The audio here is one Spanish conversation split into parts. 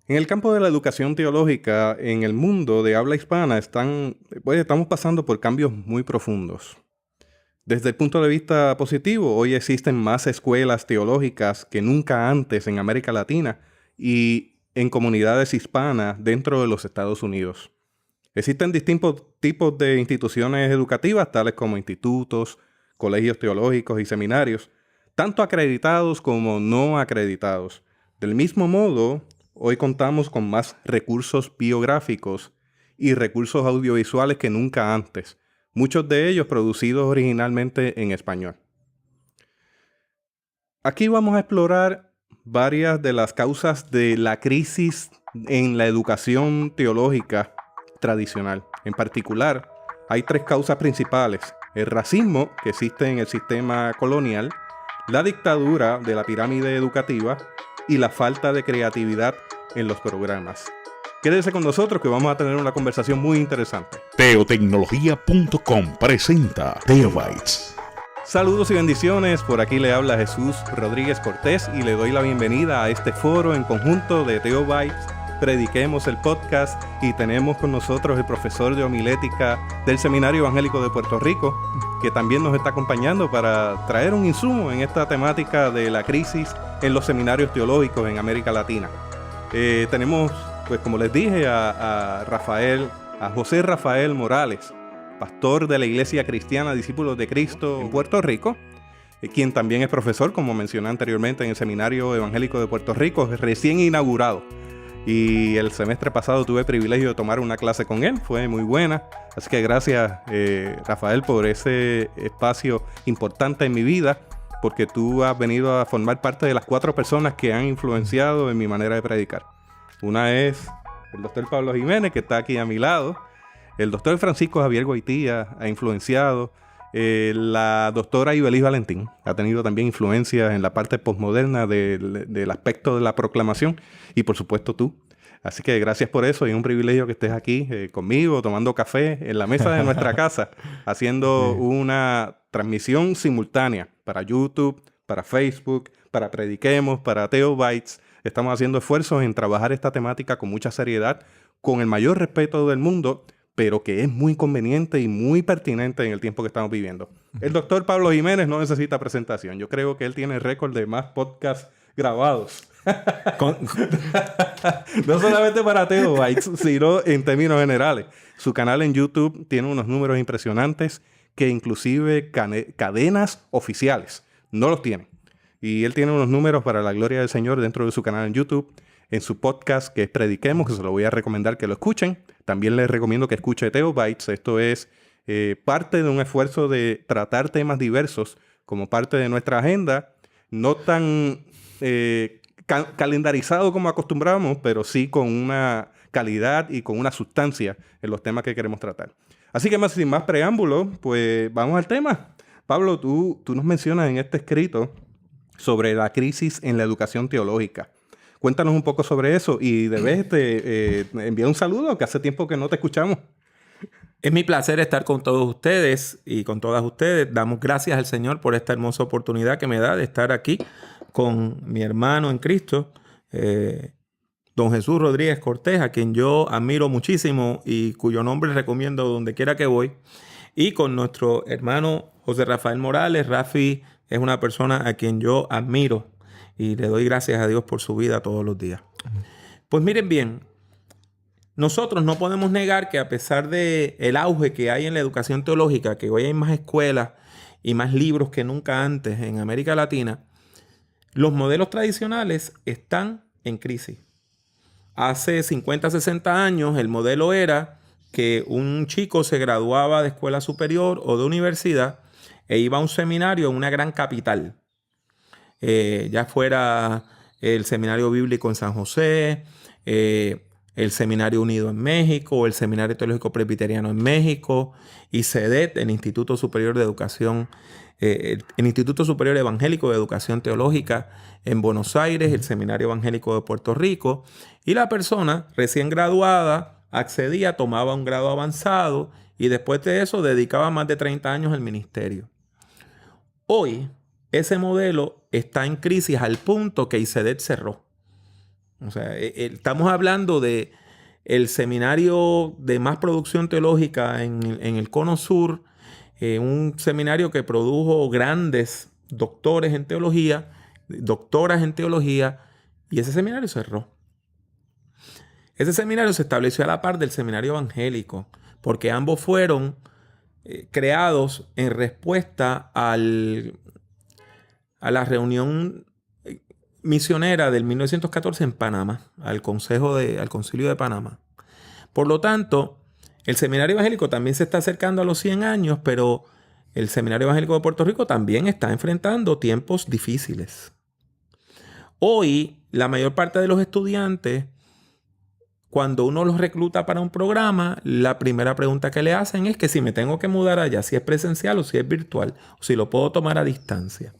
En el campo de la educación teológica, en el mundo de habla hispana, estamos pasando por cambios muy profundos. Desde el punto de vista positivo, hoy existen más escuelas teológicas que nunca antes en América Latina y en comunidades hispanas dentro de los Estados Unidos. Existen distintos tipos de instituciones educativas, tales como institutos, colegios teológicos y seminarios, tanto acreditados como no acreditados. Del mismo modo, hoy contamos con más recursos biográficos y recursos audiovisuales que nunca antes, muchos de ellos producidos originalmente en español. Aquí vamos a explorar varias de las causas de la crisis en la educación teológica tradicional. En particular, hay tres causas principales: el racismo que existe en el sistema colonial, la dictadura de la pirámide educativa y la falta de creatividad en los programas. Quédese con nosotros que vamos a tener una conversación muy interesante. Teotecnología.com presenta Teobytes. Saludos y bendiciones, por aquí le habla Jesús Rodríguez Cortés y le doy la bienvenida a este foro en conjunto de Teobytes, Prediquemos el podcast, y tenemos con nosotros el profesor de homilética del Seminario Evangélico de Puerto Rico, que también nos está acompañando para traer un insumo en esta temática de la crisis en los seminarios teológicos en América Latina. Tenemos, pues como les dije, a José Rafael Morales, pastor de la Iglesia Cristiana Discípulos de Cristo en Puerto Rico, quien también es profesor, como mencioné anteriormente, en el Seminario Evangélico de Puerto Rico, recién inaugurado. Y el semestre pasado tuve el privilegio de tomar una clase con él, fue muy buena. Así que gracias, Rafael, por ese espacio importante en mi vida, porque tú has venido a formar parte de las 4 personas que han influenciado en mi manera de predicar. Una es el doctor Pablo Jiménez, que está aquí a mi lado. El doctor Francisco Javier Goitía ha influenciado. La doctora Ibeliz Valentín ha tenido también influencias en la parte posmoderna del aspecto de la proclamación. Y por supuesto tú. Así que gracias por eso. Y es un privilegio que estés aquí conmigo, tomando café en la mesa de nuestra casa, haciendo una transmisión simultánea para YouTube, para Facebook, para Prediquemos, para Teobytes. Estamos haciendo esfuerzos en trabajar esta temática con mucha seriedad, con el mayor respeto del mundo, pero que es muy conveniente y muy pertinente en el tiempo que estamos viviendo. El doctor Pablo Jiménez no necesita presentación. Yo creo que él tiene el récord de más podcasts grabados. No solamente para Teobytes, sino en términos generales. Su canal en YouTube tiene unos números impresionantes que inclusive cadenas oficiales no los tienen. Y él tiene unos números para la gloria del Señor dentro de su canal en YouTube. En su podcast, que es Prediquemos, que se lo voy a recomendar que lo escuchen. También les recomiendo que escuche Teobytes. Esto es parte de un esfuerzo de tratar temas diversos como parte de nuestra agenda. No tan calendarizado como acostumbramos, pero sí con una calidad y con una sustancia en los temas que queremos tratar. Así que sin más preámbulo, pues vamos al tema. Pablo, tú nos mencionas en este escrito sobre la crisis en la educación teológica. Cuéntanos un poco sobre eso y debes enviar un saludo, que hace tiempo que no te escuchamos. Es mi placer estar con todos ustedes y con todas ustedes. Damos gracias al Señor por esta hermosa oportunidad que me da de estar aquí con mi hermano en Cristo, don Jesús Rodríguez Cortés, a quien yo admiro muchísimo y cuyo nombre recomiendo donde quiera que voy. Y con nuestro hermano José Rafael Morales. Rafi es una persona a quien yo admiro y le doy gracias a Dios por su vida todos los días. Pues miren bien, nosotros no podemos negar que a pesar del auge que hay en la educación teológica, que hoy hay más escuelas y más libros que nunca antes en América Latina, los modelos tradicionales están en crisis. Hace 50, 60 años el modelo era que un chico se graduaba de escuela superior o de universidad e iba a un seminario en una gran capital. Ya fuera el Seminario Bíblico en San José, el Seminario Unido en México, o el Seminario Teológico Presbiteriano en México, y CEDET, el Instituto Superior de Educación, el Instituto Superior Evangélico de Educación Teológica en Buenos Aires, el Seminario Evangélico de Puerto Rico, y la persona recién graduada accedía, tomaba un grado avanzado y después de eso dedicaba más de 30 años al ministerio. Hoy ese modelo está en crisis al punto que ICEDET cerró. O sea, estamos hablando de el seminario de más producción teológica en el Cono Sur, un seminario que produjo grandes doctores en teología, doctoras en teología, y ese seminario cerró. Ese seminario se estableció a la par del seminario evangélico, porque ambos fueron creados en respuesta a la reunión misionera del 1914 en Panamá, al Concilio de Panamá. Por lo tanto, el seminario evangélico también se está acercando a los 100 años, pero el seminario evangélico de Puerto Rico también está enfrentando tiempos difíciles. Hoy, la mayor parte de los estudiantes, cuando uno los recluta para un programa, la primera pregunta que le hacen es que si me tengo que mudar allá, si es presencial o si es virtual, o si lo puedo tomar a distancia.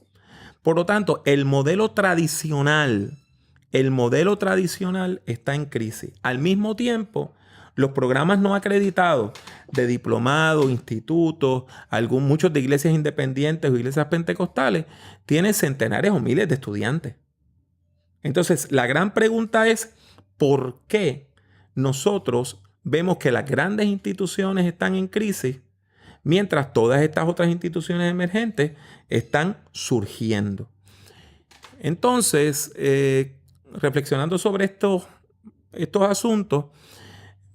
Por lo tanto, el modelo tradicional está en crisis. Al mismo tiempo, los programas no acreditados de diplomado, institutos, muchos de iglesias independientes o iglesias pentecostales, tienen centenares o miles de estudiantes. Entonces, la gran pregunta es, ¿por qué nosotros vemos que las grandes instituciones están en crisis mientras todas estas otras instituciones emergentes están surgiendo? Entonces, reflexionando sobre estos asuntos,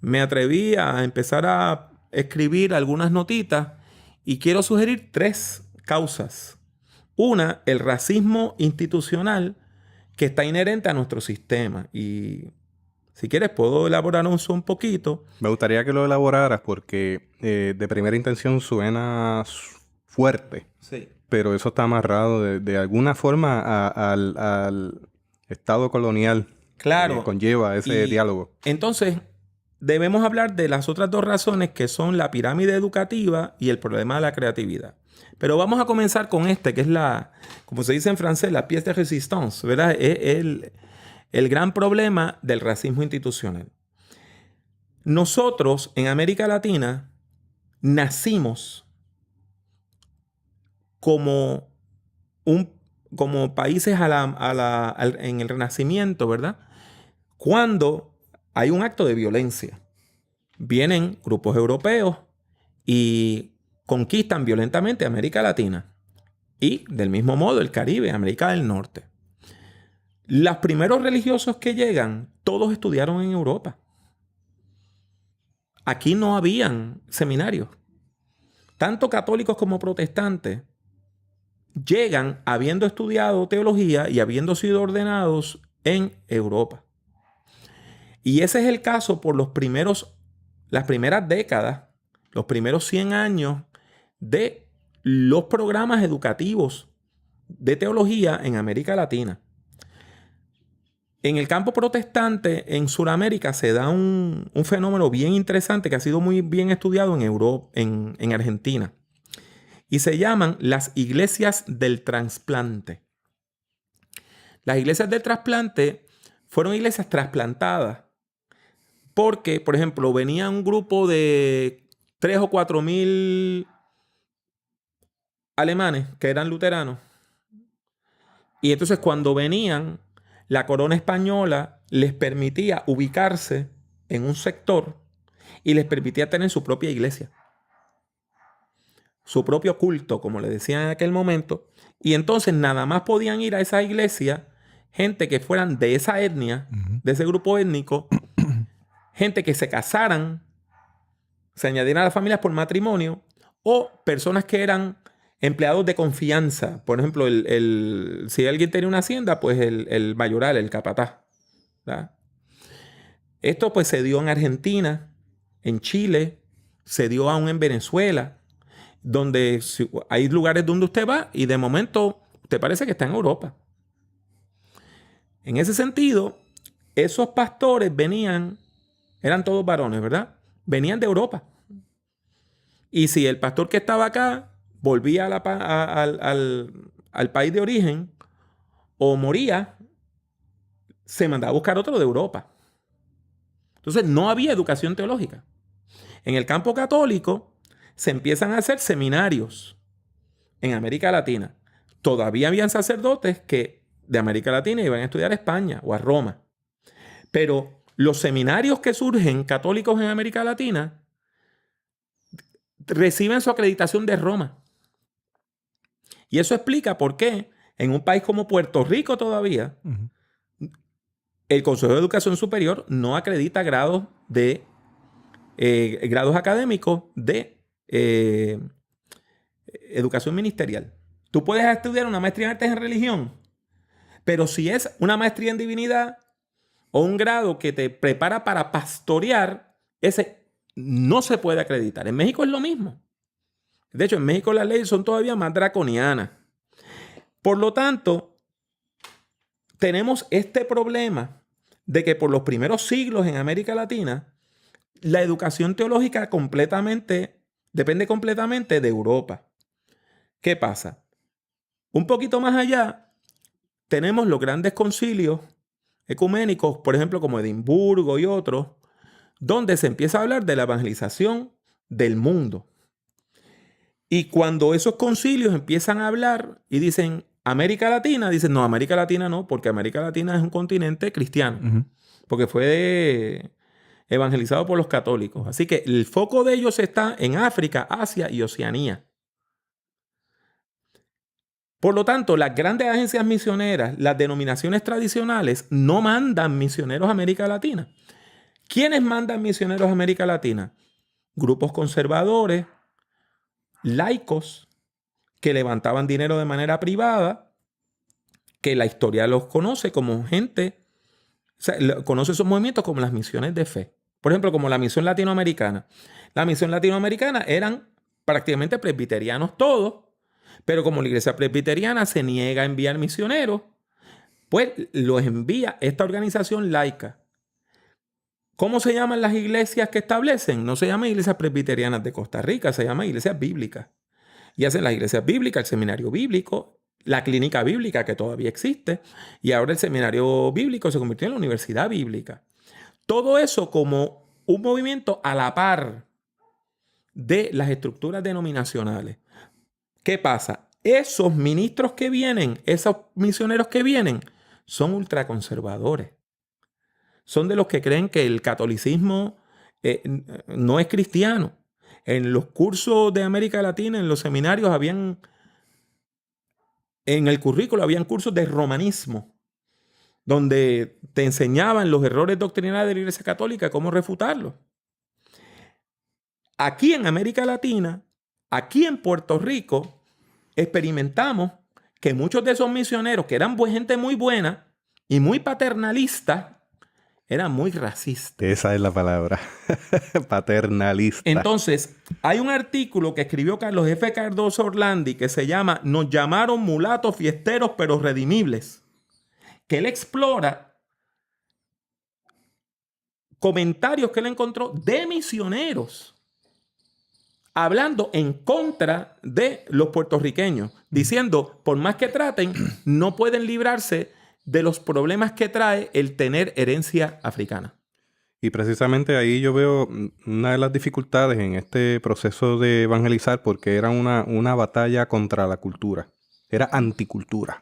me atreví a empezar a escribir algunas notitas y quiero sugerir 3 causas. Una, el racismo institucional que está inherente a nuestro sistema. Y si quieres puedo elaborar un poquito. Me gustaría que lo elaboraras porque de primera intención suena fuerte. Sí. Pero eso está amarrado de alguna forma al Estado colonial. Claro. Que conlleva ese diálogo. Entonces, debemos hablar de las otras 2 razones que son la pirámide educativa y el problema de la creatividad. Pero vamos a comenzar con que es como se dice en francés, la pièce de résistance, ¿verdad? Es el gran problema del racismo institucional. Nosotros en América Latina nacimos como países en el Renacimiento, ¿verdad? Cuando hay un acto de violencia. Vienen grupos europeos y conquistan violentamente América Latina. Y del mismo modo el Caribe, América del Norte. Los primeros religiosos que llegan, todos estudiaron en Europa. Aquí no habían seminarios. Tanto católicos como protestantes llegan habiendo estudiado teología y habiendo sido ordenados en Europa. Y ese es el caso por las primeras décadas, los primeros 100 años de los programas educativos de teología en América Latina. En el campo protestante, en Sudamérica, se da un fenómeno bien interesante que ha sido muy bien estudiado en Europa, en Argentina. Y se llaman las iglesias del trasplante. Las iglesias del trasplante fueron iglesias trasplantadas porque, por ejemplo, venía un grupo de 3 o 4 mil alemanes que eran luteranos. Y entonces cuando venían, la corona española les permitía ubicarse en un sector y les permitía tener su propia iglesia. Su propio culto, como le decían en aquel momento. Y entonces nada más podían ir a esa iglesia gente que fueran de esa etnia, de ese grupo étnico, gente que se casaran, se añadieran a las familias por matrimonio, o personas que eran empleados de confianza. Por ejemplo, si alguien tenía una hacienda, pues el mayoral, el capataz, ¿verdad? Esto pues se dio en Argentina, en Chile, se dio aún en Venezuela, donde hay lugares donde usted va y de momento usted parece que está en Europa. En ese sentido, esos pastores eran todos varones, ¿verdad? Venían de Europa. Y si el pastor que estaba acá volvía al país de origen o moría, se mandaba a buscar otro de Europa. Entonces no había educación teológica. En el campo católico se empiezan a hacer seminarios en América Latina. Todavía habían sacerdotes que de América Latina iban a estudiar a España o a Roma. Pero los seminarios que surgen católicos en América Latina reciben su acreditación de Roma. Y eso explica por qué en un país como Puerto Rico todavía el Consejo de Educación Superior no acredita grados académicos de educación ministerial. Tú puedes estudiar una maestría en artes en religión, pero si es una maestría en divinidad o un grado que te prepara para pastorear, ese no se puede acreditar. En México es lo mismo. De hecho, en México las leyes son todavía más draconianas. Por lo tanto, tenemos este problema de que por los primeros siglos en América Latina, la educación teológica depende completamente de Europa. ¿Qué pasa? Un poquito más allá, tenemos los grandes concilios ecuménicos, por ejemplo, como Edimburgo y otros, donde se empieza a hablar de la evangelización del mundo. Y cuando esos concilios empiezan a hablar y dicen América Latina, dicen no, América Latina no, porque América Latina es un continente cristiano, porque fue evangelizado por los católicos. Así que el foco de ellos está en África, Asia y Oceanía. Por lo tanto, las grandes agencias misioneras, las denominaciones tradicionales, no mandan misioneros a América Latina. ¿Quiénes mandan misioneros a América Latina? Grupos conservadores, laicos, que levantaban dinero de manera privada, que la historia los conoce como gente, o sea, conoce esos movimientos como las misiones de fe. Por ejemplo, como la misión latinoamericana. La misión latinoamericana eran prácticamente presbiterianos todos, pero como la iglesia presbiteriana se niega a enviar misioneros, pues los envía esta organización laica. ¿Cómo se llaman las iglesias que establecen? No se llaman iglesias presbiterianas de Costa Rica, se llaman iglesias bíblicas. Y hacen las iglesias bíblicas, el seminario bíblico, la clínica bíblica que todavía existe, y ahora el seminario bíblico se convirtió en la universidad bíblica. Todo eso como un movimiento a la par de las estructuras denominacionales. ¿Qué pasa? Esos ministros que vienen, esos misioneros que vienen, son ultraconservadores. Son de los que creen que el catolicismo no es cristiano. En los cursos de América Latina, en los seminarios, en el currículo habían cursos de romanismo, donde te enseñaban los errores doctrinales de la Iglesia Católica, cómo refutarlos. Aquí en América Latina, aquí en Puerto Rico, experimentamos que muchos de esos misioneros, que eran gente muy buena y muy paternalistas, eran muy racistas. Esa es la palabra. Paternalista. Entonces, hay un artículo que escribió Carlos F. Cardoso Orlandi que se llama Nos llamaron mulatos fiesteros pero redimibles, que él explora comentarios que él encontró de misioneros hablando en contra de los puertorriqueños, diciendo, por más que traten, no pueden librarse de los problemas que trae el tener herencia africana. Y precisamente ahí yo veo una de las dificultades en este proceso de evangelizar, porque era una batalla contra la cultura. Era anticultura.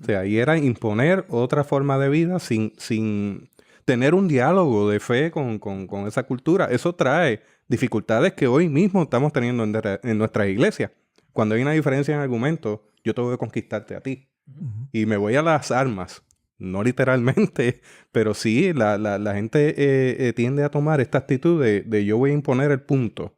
O sea, ahí era imponer otra forma de vida sin tener un diálogo de fe con esa cultura. Eso trae dificultades que hoy mismo estamos teniendo en nuestras iglesias. Cuando hay una diferencia en argumentos, yo tengo que conquistarte a ti. Y me voy a las armas. No literalmente, pero sí, la gente tiende a tomar esta actitud de yo voy a imponer el punto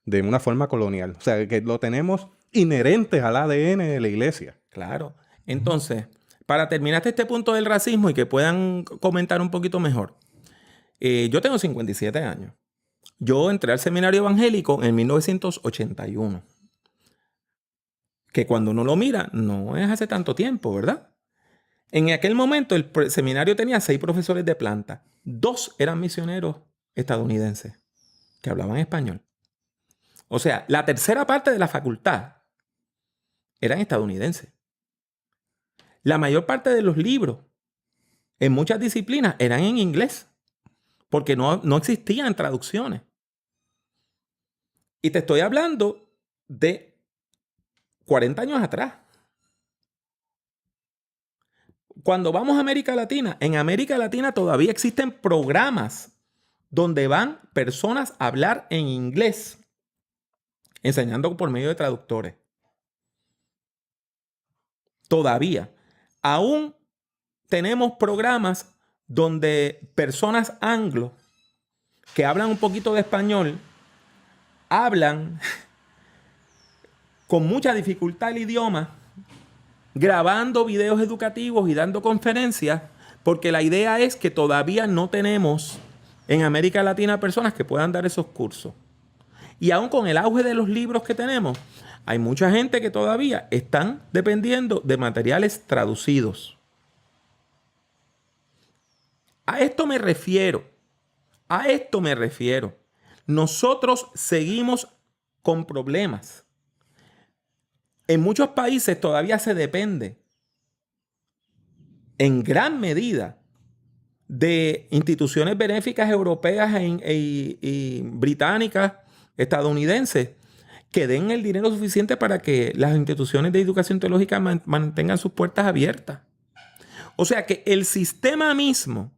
de una forma colonial. O sea, que lo tenemos inherentes al ADN de la iglesia. Claro. Entonces, para terminar este punto del racismo y que puedan comentar un poquito mejor, yo tengo 57 años. Yo entré al seminario evangélico en 1981. Que cuando uno lo mira, no es hace tanto tiempo, ¿verdad? En aquel momento el seminario tenía 6 profesores de planta. 2 eran misioneros estadounidenses que hablaban español. O sea, la tercera parte de la facultad eran estadounidenses. La mayor parte de los libros en muchas disciplinas eran en inglés porque no existían traducciones. Y te estoy hablando de 40 años atrás. cuando vamos a América Latina, en América Latina todavía existen programas donde van personas a hablar en inglés, enseñando por medio de traductores. Todavía. Aún tenemos programas donde personas anglo que hablan un poquito de español hablan con mucha dificultad el idioma, grabando videos educativos y dando conferencias, porque la idea es que todavía no tenemos en América Latina personas que puedan dar esos cursos. Y aún con el auge de los libros que tenemos, hay mucha gente que todavía están dependiendo de materiales traducidos. A esto me refiero. Nosotros seguimos con problemas. En muchos países todavía se depende en gran medida de instituciones benéficas europeas y británicas, estadounidenses, que den el dinero suficiente para que las instituciones de educación teológica mantengan sus puertas abiertas. O sea que el sistema mismo,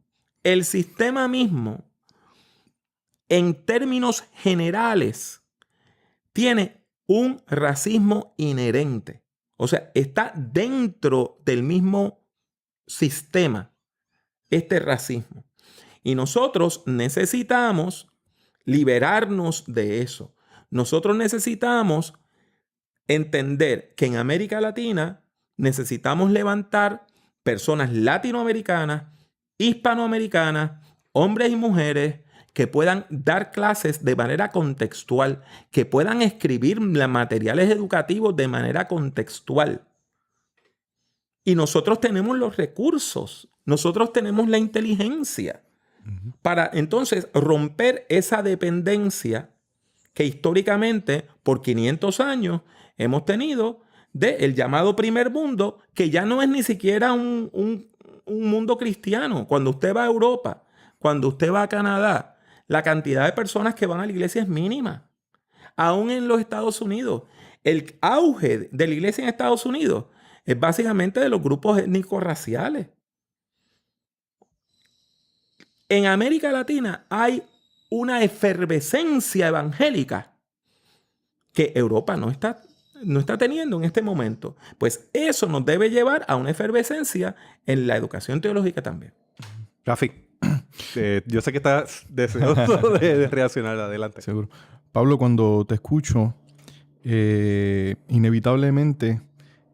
en términos generales, tiene un racismo inherente. O sea, está dentro del mismo sistema este racismo. Y nosotros necesitamos liberarnos de eso. Nosotros necesitamos entender que en América Latina necesitamos levantar personas latinoamericanas, hispanoamericanas, hombres y mujeres que puedan dar clases de manera contextual, que puedan escribir materiales educativos de manera contextual. Y nosotros tenemos los recursos, nosotros tenemos la inteligencia para entonces romper esa dependencia que históricamente por 500 años hemos tenido del llamado primer mundo, que ya no es ni siquiera un mundo cristiano. Cuando usted va a Europa, cuando usted va a Canadá, la cantidad de personas que van a la iglesia es mínima. Aún en los Estados Unidos, el auge de la iglesia en Estados Unidos es básicamente de los grupos étnicos raciales. En América Latina hay una efervescencia evangélica que Europa no está teniendo en este momento. Pues eso nos debe llevar a una efervescencia en la educación teológica también. Rafi, yo sé que estás deseoso de reaccionar. Adelante. Seguro. Pablo, cuando te escucho, inevitablemente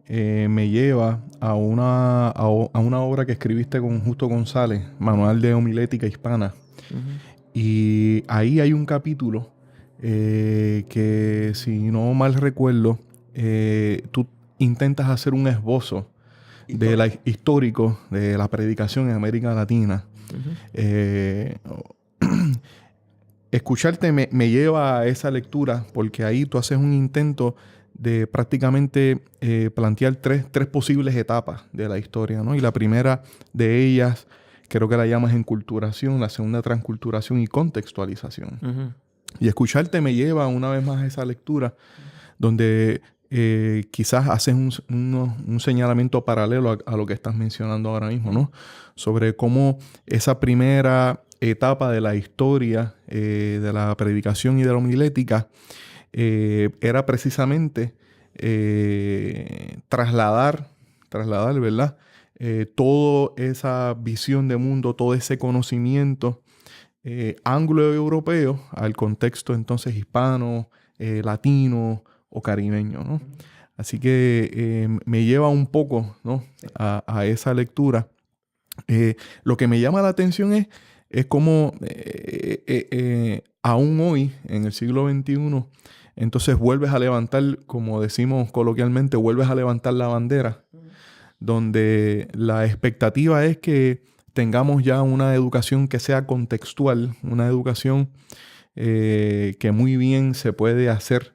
me lleva a una obra que escribiste con Justo González, Manual de Homilética Hispana. Y ahí hay un capítulo que, si no mal recuerdo, tú intentas hacer un esbozo histórico de la predicación en América Latina. Escucharte me lleva a esa lectura, porque ahí tú haces un intento de prácticamente plantear tres posibles etapas de la historia, ¿no? Y la primera de ellas, creo que la llamas enculturación, la segunda transculturación y contextualización. Y escucharte me lleva una vez más a esa lectura donde quizás haces un señalamiento paralelo a lo que estás mencionando ahora mismo, ¿no? Sobre cómo esa primera etapa de la historia de la predicación y de la homilética era precisamente trasladar, ¿verdad? Toda esa visión de mundo, todo ese conocimiento anglo-europeo al contexto entonces hispano, latino o caribeño, ¿no? Así que me lleva un poco, ¿no? a esa lectura. Lo que me llama la atención es cómo aún hoy, en el siglo XXI, entonces vuelves a levantar, como decimos coloquialmente, vuelves a levantar la bandera, donde la expectativa es que tengamos ya una educación que sea contextual, una educación que muy bien se puede hacer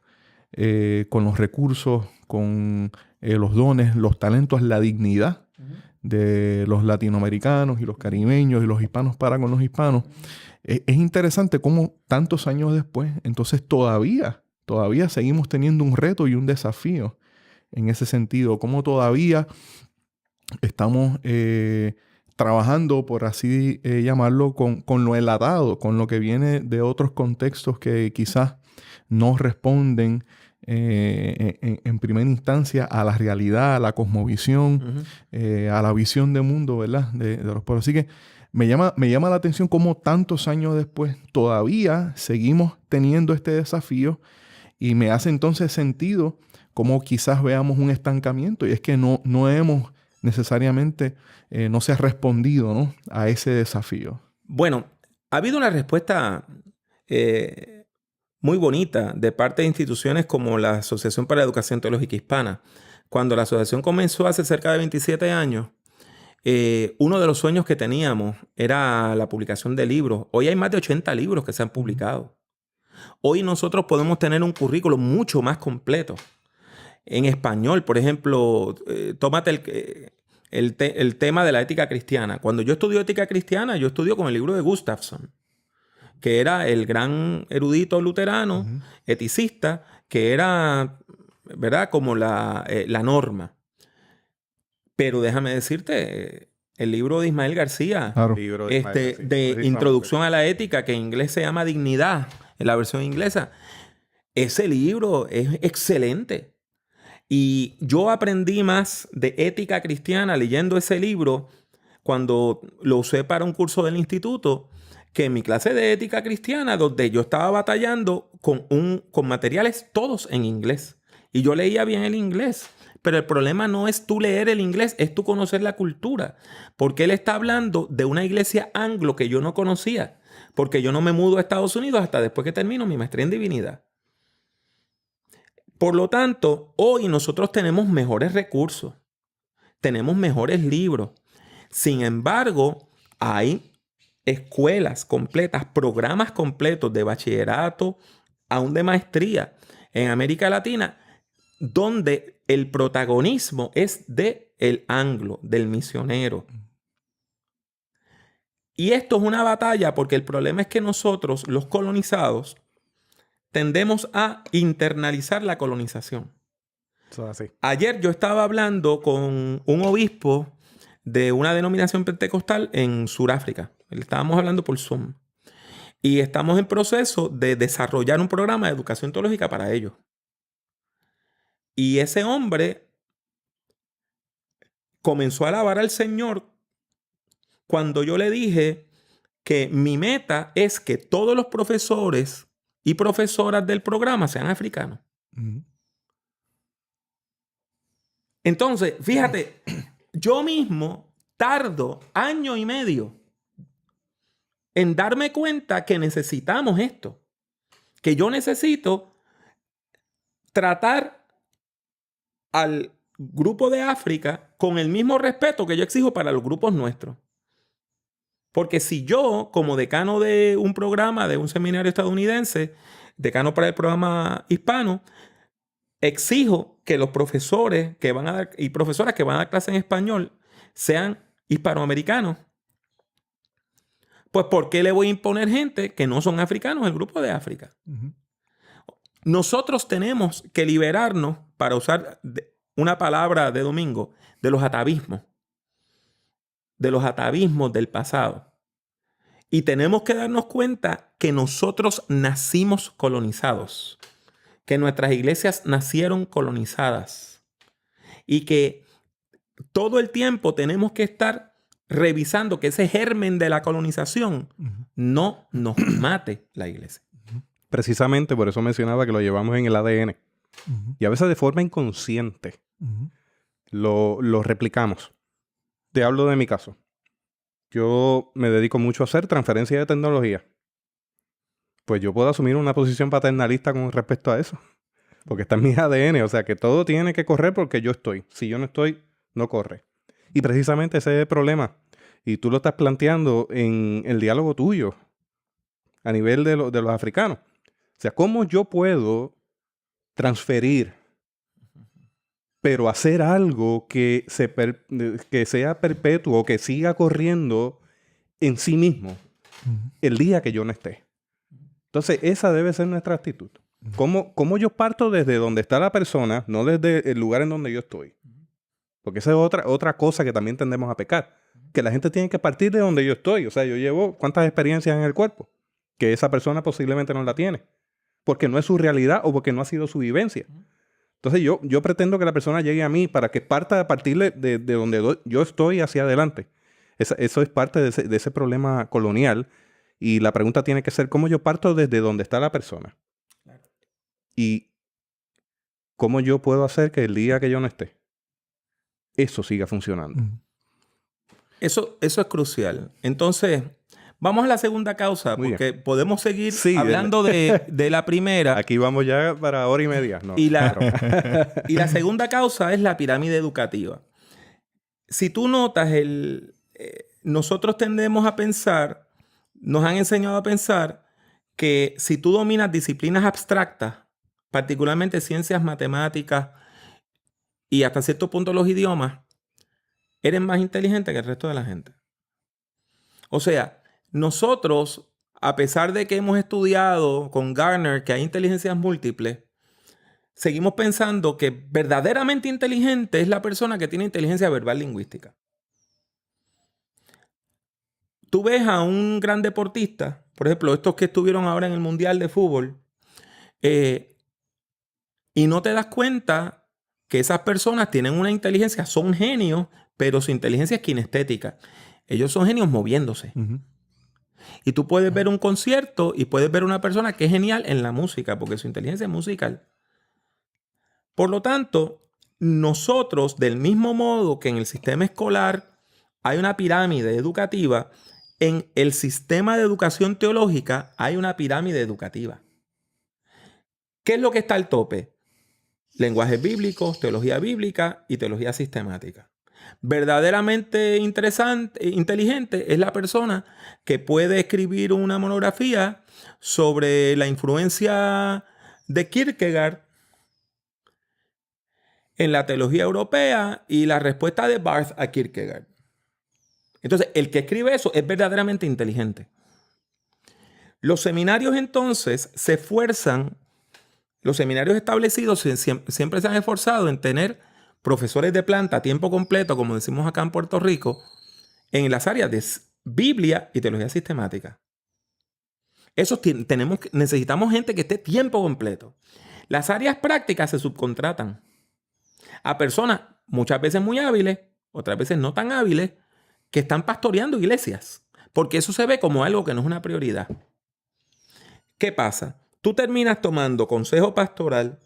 con los recursos, con los dones, los talentos, la dignidad de los latinoamericanos y los caribeños y los hispanos para con los hispanos. Es interesante cómo tantos años después, entonces todavía seguimos teniendo un reto y un desafío en ese sentido. Cómo todavía estamos trabajando, por así llamarlo, con lo enlatado, con lo que viene de otros contextos que quizás no responden en primera instancia a la realidad, a la cosmovisión, a la visión de mundo, ¿verdad? De los pueblos. Así que me llama la atención cómo tantos años después todavía seguimos teniendo este desafío, y me hace entonces sentido cómo quizás veamos un estancamiento, y es que no hemos necesariamente, no se ha respondido, ¿no?, a ese desafío. Bueno, ha habido una respuesta muy bonita de parte de instituciones como la Asociación para la Educación Teológica Hispana. Cuando la asociación comenzó hace cerca de 27 años, uno de los sueños que teníamos era la publicación de libros. Hoy hay más de 80 libros que se han publicado. Hoy nosotros podemos tener un currículo mucho más completo. En español, por ejemplo, tómate el tema de la ética cristiana. Cuando yo estudio ética cristiana, yo estudio con el libro de Gustafson, que era el gran erudito luterano, eticista, que era, ¿verdad?, como la norma. Pero déjame decirte, el libro de Ismael García, Claro. de Introducción a la Ética, que en inglés se llama Dignidad, en la versión inglesa, ese libro es excelente. Y yo aprendí más de ética cristiana leyendo ese libro cuando lo usé para un curso del instituto, que en mi clase de ética cristiana, donde yo estaba batallando con materiales todos en inglés. Y yo leía bien el inglés. Pero el problema no es tú leer el inglés, es tú conocer la cultura. Porque él está hablando de una iglesia anglo que yo no conocía. Porque yo no me mudo a Estados Unidos hasta después que termino mi maestría en divinidad. Por lo tanto, hoy nosotros tenemos mejores recursos. Tenemos mejores libros. Sin embargo, hay escuelas completas, programas completos de bachillerato, aún de maestría en América Latina, donde el protagonismo es del anglo, del misionero. Y esto es una batalla porque el problema es que nosotros, los colonizados, tendemos a internalizar la colonización. Eso es así. Ayer yo estaba hablando con un obispo de una denominación pentecostal en Sudáfrica. Le estábamos hablando por Zoom. Y estamos en proceso de desarrollar un programa de educación teológica para ellos. Y ese hombre comenzó a alabar al Señor cuando yo le dije que mi meta es que todos los profesores y profesoras del programa sean africanos. Entonces, fíjate, yo mismo tardo 1 año y medio en darme cuenta que necesitamos esto. Que yo necesito tratar al grupo de África con el mismo respeto que yo exijo para los grupos nuestros. Porque si yo, como decano de un programa, de un seminario estadounidense, decano para el programa hispano, exijo que los profesores que van a dar y profesoras que van a dar clase en español sean hispanoamericanos, pues ¿por qué le voy a imponer gente que no son africanos el grupo de África? Nosotros tenemos que liberarnos, para usar una palabra de domingo, de los atavismos del pasado. Y tenemos que darnos cuenta que nosotros nacimos colonizados, que nuestras iglesias nacieron colonizadas y que todo el tiempo tenemos que estar revisando que ese germen de la colonización no nos mate la iglesia. Precisamente por eso mencionaba que lo llevamos en el ADN. Y a veces de forma inconsciente lo replicamos. Te hablo de mi caso. Yo me dedico mucho a hacer transferencia de tecnología. Pues yo puedo asumir una posición paternalista con respecto a eso. Porque está en mi ADN. O sea, que todo tiene que correr porque yo estoy. Si yo no estoy, no corre. Y precisamente ese es el problema. Y tú lo estás planteando en el diálogo tuyo a nivel de los africanos. O sea, ¿cómo yo puedo transferir, pero hacer algo que sea perpetuo, que siga corriendo en sí mismo el día que yo no esté? Entonces, esa debe ser nuestra actitud. ¿Cómo yo parto desde donde está la persona, no desde el lugar en donde yo estoy? Porque esa es otra cosa que también tendemos a pecar. Que la gente tiene que partir de donde yo estoy. O sea, yo llevo cuántas experiencias en el cuerpo que esa persona posiblemente no la tiene. Porque no es su realidad o porque no ha sido su vivencia. Entonces yo pretendo que la persona llegue a mí para que parta a partir de donde yo estoy hacia adelante. Eso es parte de ese problema colonial. Y la pregunta tiene que ser cómo yo parto desde donde está la persona. Claro. Y cómo yo puedo hacer que el día que yo no esté, eso siga funcionando. Eso es crucial. Entonces, vamos a la segunda causa, Muy porque bien. podemos seguir hablando de la primera. Aquí vamos ya para hora y media. No, y la segunda causa es la pirámide educativa. Si tú notas, nosotros tendemos a pensar, nos han enseñado a pensar que si tú dominas disciplinas abstractas, particularmente ciencias, matemáticas y hasta cierto punto los idiomas, eres más inteligente que el resto de la gente. O sea, nosotros, a pesar de que hemos estudiado con Garner que hay inteligencias múltiples, seguimos pensando que verdaderamente inteligente es la persona que tiene inteligencia verbal lingüística. Tú ves a un gran deportista, por ejemplo, estos que estuvieron ahora en el Mundial de Fútbol, y no te das cuenta que esas personas tienen una inteligencia, son genios, pero su inteligencia es kinestética. Ellos son genios moviéndose. Uh-huh. Y tú puedes ver un concierto y puedes ver una persona que es genial en la música, porque su inteligencia es musical. Por lo tanto, nosotros, del mismo modo que en el sistema escolar hay una pirámide educativa, en el sistema de educación teológica hay una pirámide educativa. ¿Qué es lo que está al tope? Lenguajes bíblicos, teología bíblica y teología sistemática. Verdaderamente inteligente es la persona que puede escribir una monografía sobre la influencia de Kierkegaard en la teología europea y la respuesta de Barth a Kierkegaard. Entonces, el que escribe eso es verdaderamente inteligente. Los seminarios entonces se esfuerzan, los seminarios establecidos siempre se han esforzado en tener profesores de planta a tiempo completo, como decimos acá en Puerto Rico, en las áreas de Biblia y teología sistemática. Necesitamos gente que esté tiempo completo. Las áreas prácticas se subcontratan a personas muchas veces muy hábiles, otras veces no tan hábiles, que están pastoreando iglesias, porque eso se ve como algo que no es una prioridad. ¿Qué pasa? Tú terminas tomando consejo pastoral,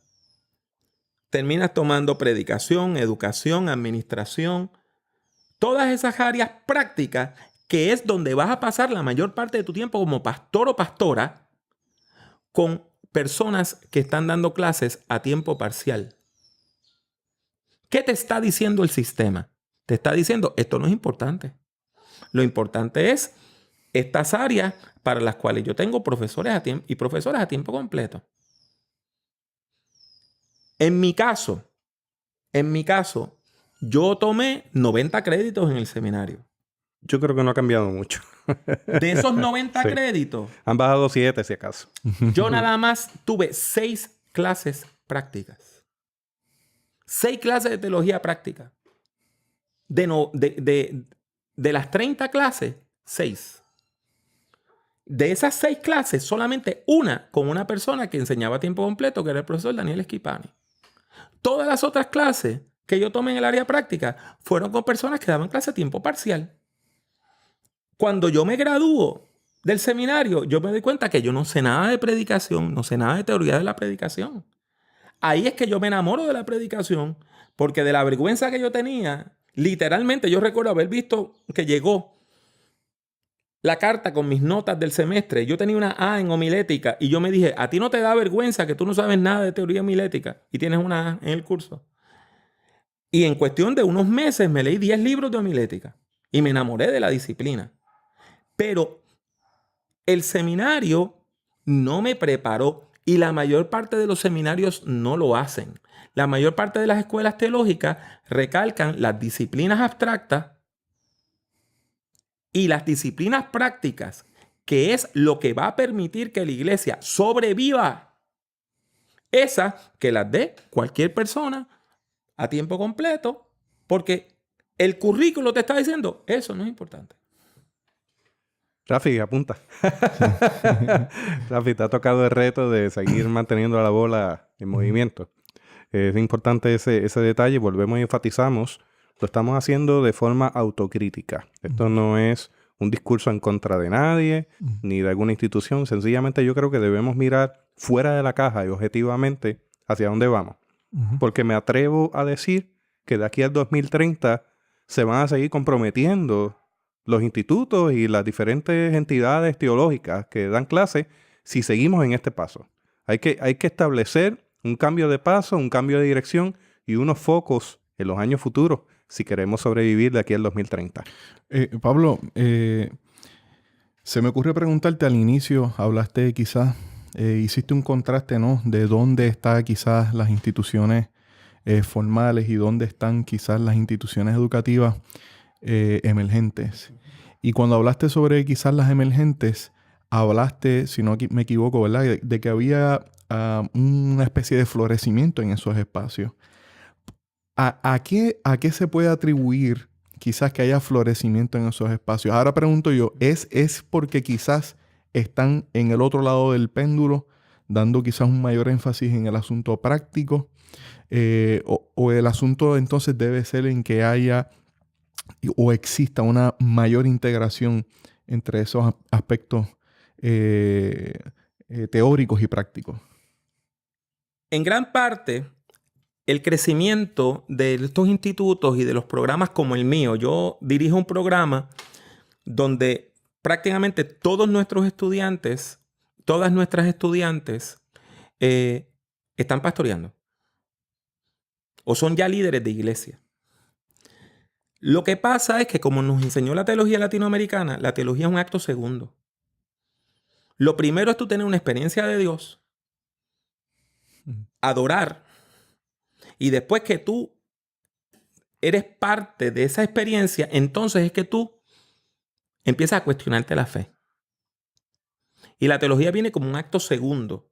terminas tomando predicación, educación, administración, todas esas áreas prácticas que es donde vas a pasar la mayor parte de tu tiempo como pastor o pastora con personas que están dando clases a tiempo parcial. ¿Qué te está diciendo el sistema? Te está diciendo, esto no es importante. Lo importante es estas áreas para las cuales yo tengo profesores y profesoras a tiempo completo. En mi caso, yo tomé 90 créditos en el seminario. Yo creo que no ha cambiado mucho. De esos 90 créditos, han bajado 7 si acaso. Yo nada más tuve 6 clases prácticas. 6 clases de teología práctica. De las 30 clases, 6. De esas 6 clases, solamente una con una persona que enseñaba a tiempo completo, que era el profesor Daniel Esquipani. Todas las otras clases que yo tomé en el área práctica fueron con personas que daban clase a tiempo parcial. Cuando yo me gradúo del seminario, yo me doy cuenta que yo no sé nada de predicación, no sé nada de teoría de la predicación. Ahí es que yo me enamoro de la predicación, porque de la vergüenza que yo tenía, literalmente yo recuerdo haber visto que llegó la carta con mis notas del semestre. Yo tenía una A en homilética y yo me dije, ¿a ti no te da vergüenza que tú no sabes nada de teoría homilética y tienes una A en el curso? Y en cuestión de unos meses me leí 10 libros de homilética y me enamoré de la disciplina. Pero el seminario no me preparó y la mayor parte de los seminarios no lo hacen. La mayor parte de las escuelas teológicas recalcan las disciplinas abstractas y las disciplinas prácticas, que es lo que va a permitir que la iglesia sobreviva. Esas que las dé cualquier persona a tiempo completo, Porque el currículo te está diciendo, eso no es importante. Rafi, apunta. Rafi, te ha tocado el reto de seguir manteniendo la bola en movimiento. Es importante ese detalle. Volvemos y enfatizamos. Lo estamos haciendo de forma autocrítica. Esto no es un discurso en contra de nadie, ni de alguna institución. Sencillamente yo creo que debemos mirar fuera de la caja y objetivamente hacia dónde vamos. Porque me atrevo a decir que de aquí al 2030 se van a seguir comprometiendo los institutos y las diferentes entidades teológicas que dan clases si seguimos en este paso. Hay que establecer un cambio de paso, un cambio de dirección y unos focos en los años futuros si queremos sobrevivir de aquí al 2030. Pablo, se me ocurre preguntarte al inicio, hablaste quizás, hiciste un contraste, ¿no? De dónde están quizás las instituciones formales y dónde están quizás las instituciones educativas emergentes. Y cuando hablaste sobre quizás las emergentes, hablaste, si no me equivoco, ¿verdad? De que había una especie de florecimiento en esos espacios. ¿A qué se puede atribuir quizás que haya florecimiento en esos espacios? Ahora pregunto yo, ¿es porque quizás están en el otro lado del péndulo, dando quizás un mayor énfasis en el asunto práctico? O el asunto entonces debe ser en que haya o exista una mayor integración entre esos aspectos teóricos y prácticos. En gran parte, el crecimiento de estos institutos y de los programas como el mío, yo dirijo un programa donde prácticamente todos nuestros estudiantes, todas nuestras estudiantes están pastoreando o son ya líderes de iglesia. Lo que pasa es que como nos enseñó la teología latinoamericana, la teología es un acto segundo. Lo primero es tú tener una experiencia de Dios, adorar, y después que tú eres parte de esa experiencia, entonces es que tú empiezas a cuestionarte la fe. Y la teología viene como un acto segundo.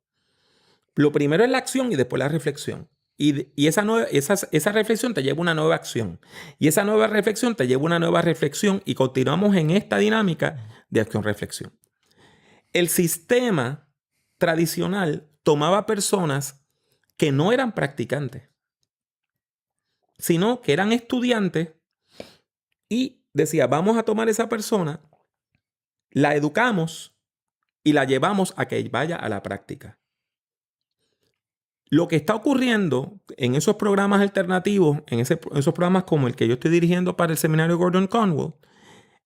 Lo primero es la acción y después la reflexión. Y esa reflexión te lleva a una nueva acción. Y esa nueva reflexión te lleva a una nueva reflexión y continuamos en esta dinámica de acción-reflexión. El sistema tradicional tomaba personas que no eran practicantes, sino que eran estudiantes y decía, vamos a tomar esa persona, la educamos y la llevamos a que vaya a la práctica. Lo que está ocurriendo en esos programas alternativos, en esos programas como el que yo estoy dirigiendo para el seminario Gordon Conwell,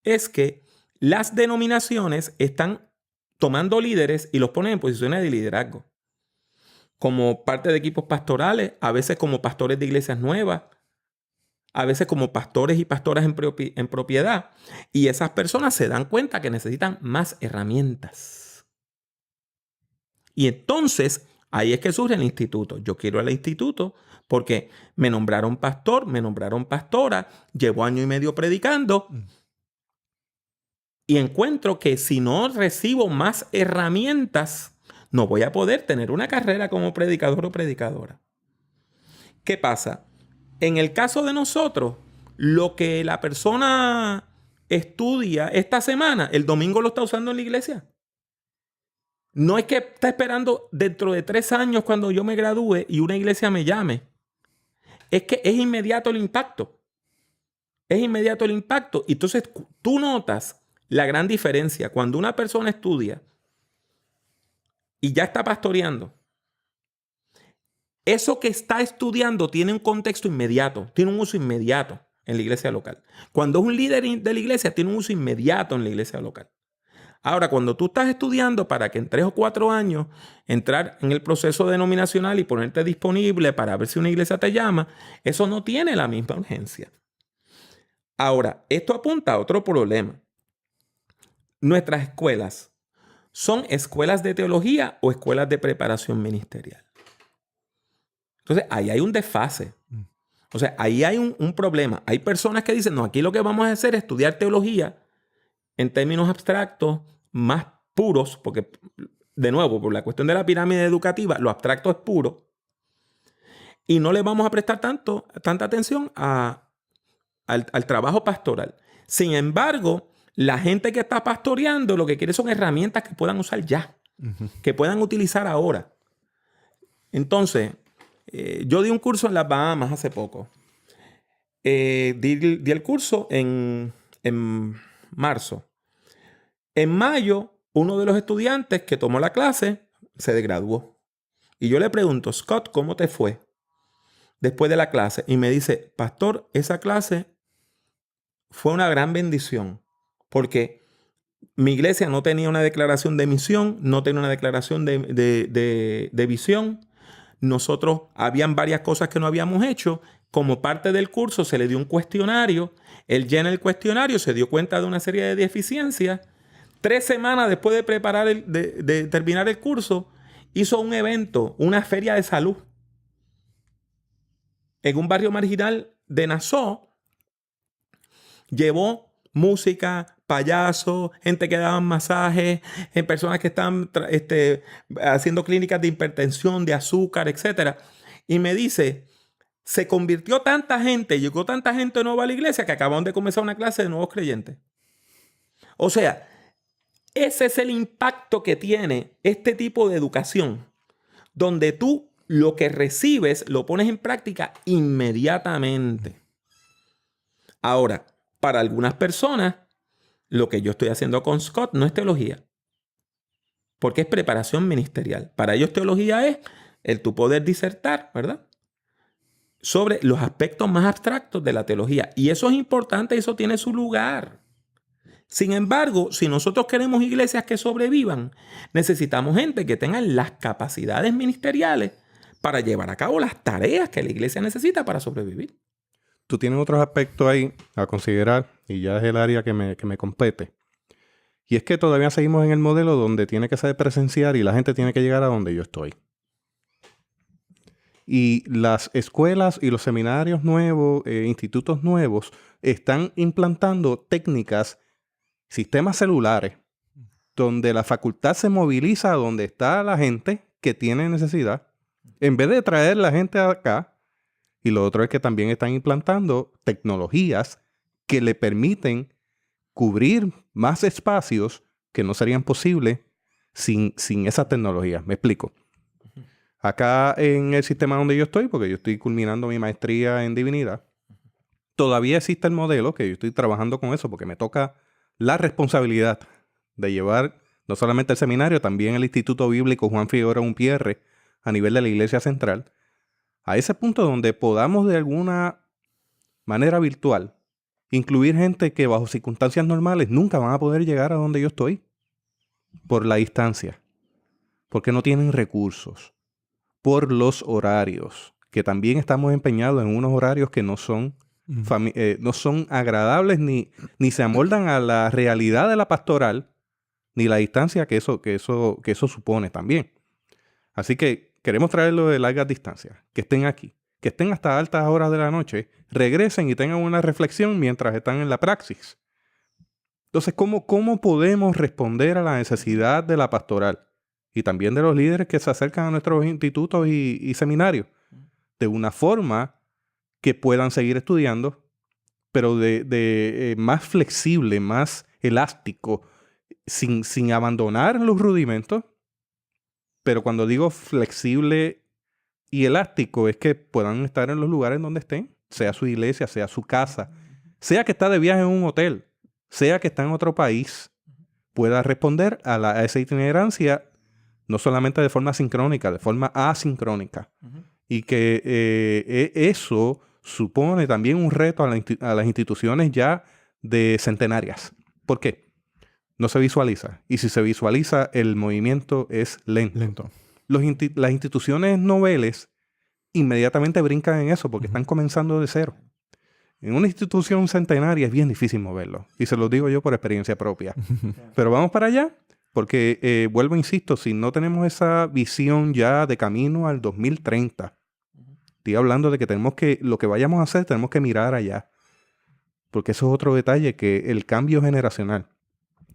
es que las denominaciones están tomando líderes y los ponen en posiciones de liderazgo. Como parte de equipos pastorales, a veces como pastores de iglesias nuevas, a veces como pastores y pastoras en propiedad. Y esas personas se dan cuenta que necesitan más herramientas. Y entonces ahí es que surge el instituto. Yo quiero el instituto porque me nombraron pastor, me nombraron pastora, llevo 1 año y medio predicando y encuentro que si no recibo más herramientas, no voy a poder tener una carrera como predicador o predicadora. ¿Qué pasa? En el caso de nosotros, lo que la persona estudia esta semana, el domingo lo está usando en la iglesia. No es que está esperando dentro de 3 años cuando yo me gradúe y una iglesia me llame. Es que es inmediato el impacto. Es inmediato el impacto. Y entonces tú notas la gran diferencia. Cuando una persona estudia y ya está pastoreando, eso que está estudiando tiene un contexto inmediato, tiene un uso inmediato en la iglesia local. Cuando es un líder de la iglesia, tiene un uso inmediato en la iglesia local. Ahora, cuando tú estás estudiando para que en 3 o 4 años entrar en el proceso denominacional y ponerte disponible para ver si una iglesia te llama, eso no tiene la misma urgencia. Ahora, esto apunta a otro problema. Nuestras escuelas, ¿son escuelas de teología o escuelas de preparación ministerial? Entonces, ahí hay un desfase. O sea, ahí hay un problema. Hay personas que dicen, no, aquí lo que vamos a hacer es estudiar teología en términos abstractos más puros, porque, de nuevo, por la cuestión de la pirámide educativa, lo abstracto es puro. Y no le vamos a prestar tanta atención a al trabajo pastoral. Sin embargo, la gente que está pastoreando lo que quiere son herramientas que puedan usar ya, que puedan utilizar ahora. Entonces, yo di un curso en las Bahamas hace poco. Di el curso en marzo. En mayo, uno de los estudiantes que tomó la clase se desgraduó. Y yo le pregunto, Scott, ¿cómo te fue después de la clase? Y me dice, pastor, esa clase fue una gran bendición porque mi iglesia no tenía una declaración de misión, no tenía una declaración de visión. Nosotros, habían varias cosas que no habíamos hecho. Como parte del curso se le dio un cuestionario. Él llena el cuestionario, se dio cuenta de una serie de deficiencias. 3 semanas después de de terminar el curso, hizo un evento, una feria de salud en un barrio marginal de Nassau. Llevó música, payasos, gente que daban masajes, personas que estaban haciendo clínicas de hipertensión, de azúcar, etc. Y me dice, se convirtió tanta gente, llegó tanta gente nueva a la iglesia que acabaron de comenzar una clase de nuevos creyentes. O sea, ese es el impacto que tiene este tipo de educación, donde tú lo que recibes lo pones en práctica inmediatamente. Ahora, para algunas personas, lo que yo estoy haciendo con Scott no es teología, porque es preparación ministerial. Para ellos teología es el tu poder disertar, ¿verdad?, sobre los aspectos más abstractos de la teología. Y eso es importante, eso tiene su lugar. Sin embargo, si nosotros queremos iglesias que sobrevivan, necesitamos gente que tenga las capacidades ministeriales para llevar a cabo las tareas que la iglesia necesita para sobrevivir. Tú tienes otros aspectos ahí a considerar, y ya es el área que me compete. Y es que todavía seguimos en el modelo donde tiene que ser presencial y la gente tiene que llegar a donde yo estoy. Y las escuelas y los seminarios nuevos, institutos nuevos, están implantando técnicas, sistemas celulares, donde la facultad se moviliza a donde está la gente que tiene necesidad, en vez de traer la gente acá. Y lo otro es que también están implantando tecnologías que le permiten cubrir más espacios que no serían posibles sin esa tecnología. Me explico. Acá en el sistema donde yo estoy, porque yo estoy culminando mi maestría en divinidad, todavía existe el modelo, que yo estoy trabajando con eso, porque me toca la responsabilidad de llevar no solamente el seminario, también el Instituto Bíblico Juan Figueroa Umpierre a nivel de la Iglesia Central, a ese punto donde podamos de alguna manera virtual incluir gente que bajo circunstancias normales nunca van a poder llegar a donde yo estoy por la distancia, porque no tienen recursos, por los horarios, que también estamos empeñados en unos horarios que no son, no son agradables ni se amoldan a la realidad de la pastoral ni la distancia que eso supone también. Así que queremos traerlo de largas distancias, que estén aquí, que estén hasta altas horas de la noche, regresen y tengan una reflexión mientras están en la praxis. Entonces, ¿cómo podemos responder a la necesidad de la pastoral y también de los líderes que se acercan a nuestros institutos y seminarios de una forma que puedan seguir estudiando, pero de más flexible, más elástico, sin abandonar los rudimentos? Pero cuando digo flexible y elástico, es que puedan estar en los lugares donde estén, sea su iglesia, sea su casa, sea que está de viaje en un hotel, sea que está en otro país, pueda responder a esa itinerancia, no solamente de forma sincrónica, de forma asincrónica. Y que eso supone también un reto a las instituciones ya de centenarias. ¿Por qué? No se visualiza. Y si se visualiza, el movimiento es lento. Las instituciones noveles inmediatamente brincan en eso porque están comenzando de cero. En una institución centenaria es bien difícil moverlo. Y se lo digo yo por experiencia propia. Pero vamos para allá porque, vuelvo, insisto, si no tenemos esa visión ya de camino al 2030, estoy hablando de que lo que vayamos a hacer, tenemos que mirar allá. Porque eso es otro detalle, que el cambio generacional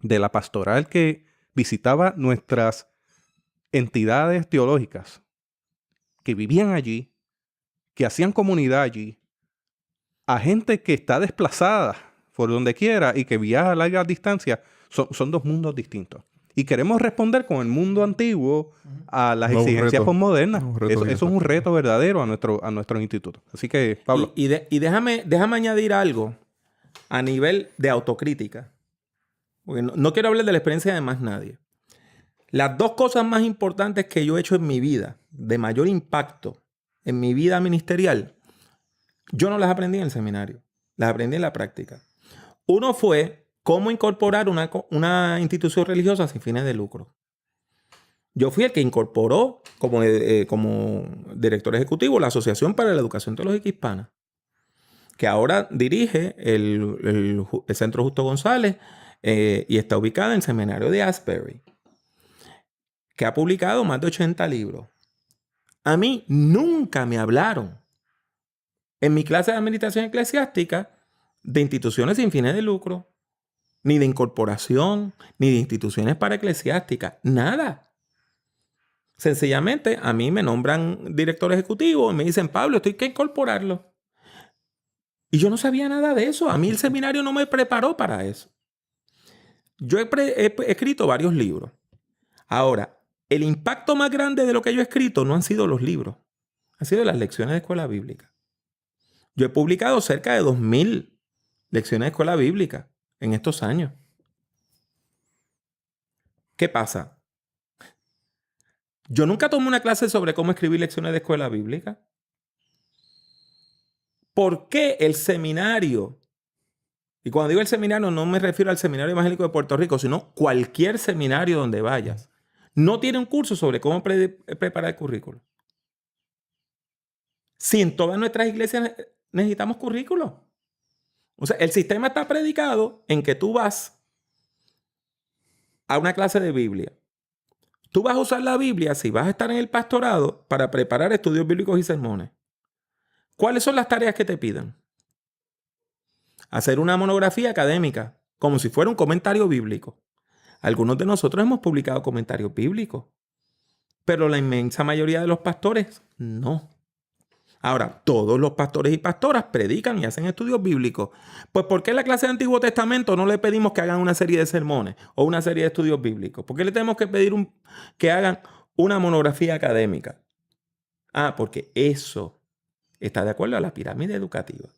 de la pastoral que visitaba nuestras entidades teológicas, que vivían allí, que hacían comunidad allí, a gente que está desplazada por donde quiera y que viaja a largas distancias, son dos mundos distintos. Y queremos responder con el mundo antiguo a las exigencias postmodernas. Eso es un reto verdadero a nuestro instituto. Así que, Pablo. Y déjame añadir algo a nivel de autocrítica. Porque no quiero hablar de la experiencia de más nadie. Las dos cosas más importantes que yo he hecho en mi vida, de mayor impacto en mi vida ministerial, yo no las aprendí en el seminario. Las aprendí en la práctica. Uno fue cómo incorporar una institución religiosa sin fines de lucro. Yo fui el que incorporó como director ejecutivo la Asociación para la Educación Teológica Hispana, que ahora dirige el Centro Justo González y está ubicada en el seminario de Asbury, que ha publicado más de 80 libros. A mí nunca me hablaron en mi clase de administración eclesiástica de instituciones sin fines de lucro, ni de incorporación, ni de instituciones para eclesiásticas, nada. Sencillamente a mí me nombran director ejecutivo y me dicen, Pablo, esto hay que incorporarlo. Y yo no sabía nada de eso. A mí el seminario no me preparó para eso. Yo he escrito varios libros. Ahora, el impacto más grande de lo que yo he escrito no han sido los libros, han sido las lecciones de escuela bíblica. Yo he publicado cerca de 2,000 lecciones de escuela bíblica en estos años. ¿Qué pasa? Yo nunca tomé una clase sobre cómo escribir lecciones de escuela bíblica. ¿Por qué el seminario? Y cuando digo el seminario no me refiero al Seminario Evangélico de Puerto Rico, sino cualquier seminario donde vayas. No tiene un curso sobre cómo preparar el currículo. Si en todas nuestras iglesias necesitamos currículo. O sea, el sistema está predicado en que tú vas a una clase de Biblia. Tú vas a usar la Biblia si vas a estar en el pastorado para preparar estudios bíblicos y sermones. ¿Cuáles son las tareas que te piden? Hacer una monografía académica, como si fuera un comentario bíblico. Algunos de nosotros hemos publicado comentarios bíblicos, pero la inmensa mayoría de los pastores no. Ahora, todos los pastores y pastoras predican y hacen estudios bíblicos. Pues, ¿por qué en la clase de Antiguo Testamento no le pedimos que hagan una serie de sermones o una serie de estudios bíblicos? ¿Por qué le tenemos que pedir que hagan una monografía académica? Porque eso está de acuerdo a la pirámide educativa.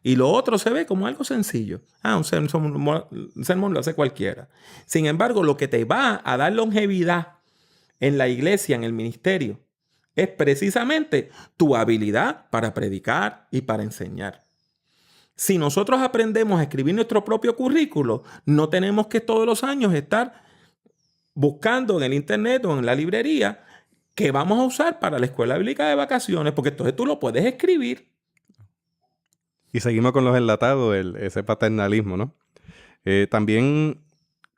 Y lo otro se ve como algo sencillo. Un sermón lo hace cualquiera. Sin embargo, lo que te va a dar longevidad en la iglesia, en el ministerio, es precisamente tu habilidad para predicar y para enseñar. Si nosotros aprendemos a escribir nuestro propio currículo, no tenemos que todos los años estar buscando en el internet o en la librería qué vamos a usar para la escuela bíblica de vacaciones, porque entonces tú lo puedes escribir. Y seguimos con los enlatados, ese paternalismo, ¿no? También,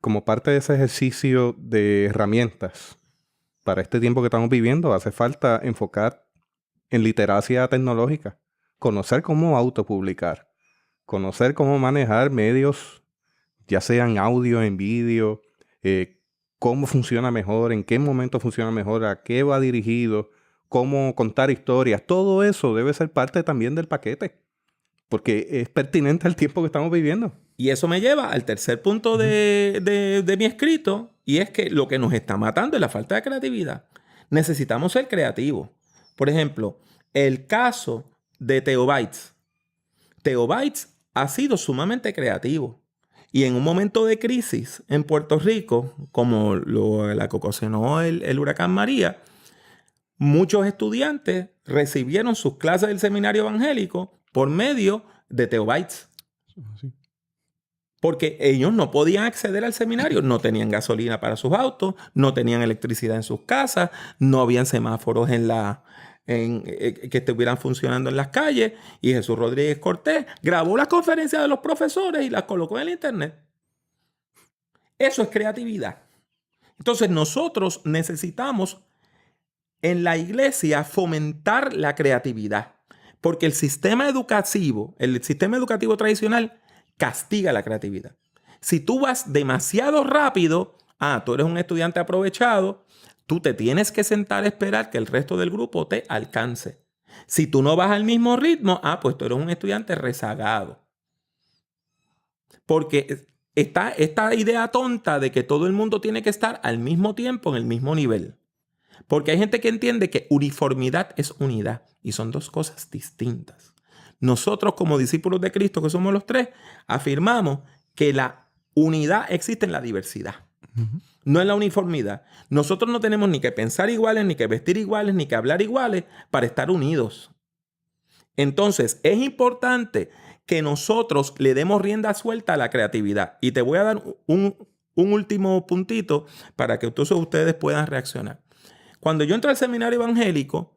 como parte de ese ejercicio de herramientas, para este tiempo que estamos viviendo, hace falta enfocar en literacia tecnológica, conocer cómo autopublicar, conocer cómo manejar medios, ya sean audio, en vídeo, cómo funciona mejor, en qué momento funciona mejor, a qué va dirigido, cómo contar historias. Todo eso debe ser parte también del paquete, porque es pertinente al tiempo que estamos viviendo. Y eso me lleva al tercer punto de mi escrito, y es que lo que nos está matando es la falta de creatividad. Necesitamos ser creativos. Por ejemplo, el caso de Theobites. Theobites ha sido sumamente creativo. Y en un momento de crisis en Puerto Rico, como la que ocasionó el huracán María, muchos estudiantes recibieron sus clases del seminario evangélico por medio de Theobites. Sí. Porque ellos no podían acceder al seminario, no tenían gasolina para sus autos, no tenían electricidad en sus casas, no habían semáforos que estuvieran funcionando en las calles. Y Jesús Rodríguez Cortés grabó las conferencias de los profesores y las colocó en el internet. Eso es creatividad. Entonces nosotros necesitamos en la iglesia fomentar la creatividad. Porque el sistema educativo tradicional castiga la creatividad. Si tú vas demasiado rápido, tú eres un estudiante aprovechado, tú te tienes que sentar a esperar que el resto del grupo te alcance. Si tú no vas al mismo ritmo, pues tú eres un estudiante rezagado. Porque está esta idea tonta de que todo el mundo tiene que estar al mismo tiempo en el mismo nivel. Porque hay gente que entiende que uniformidad es unidad y son dos cosas distintas. Nosotros como discípulos de Cristo, que somos los tres, afirmamos que la unidad existe en la diversidad, no en la uniformidad. Nosotros no tenemos ni que pensar iguales, ni que vestir iguales, ni que hablar iguales para estar unidos. Entonces, es importante que nosotros le demos rienda suelta a la creatividad. Y te voy a dar un último puntito para que todos ustedes puedan reaccionar. Cuando yo entré al seminario evangélico,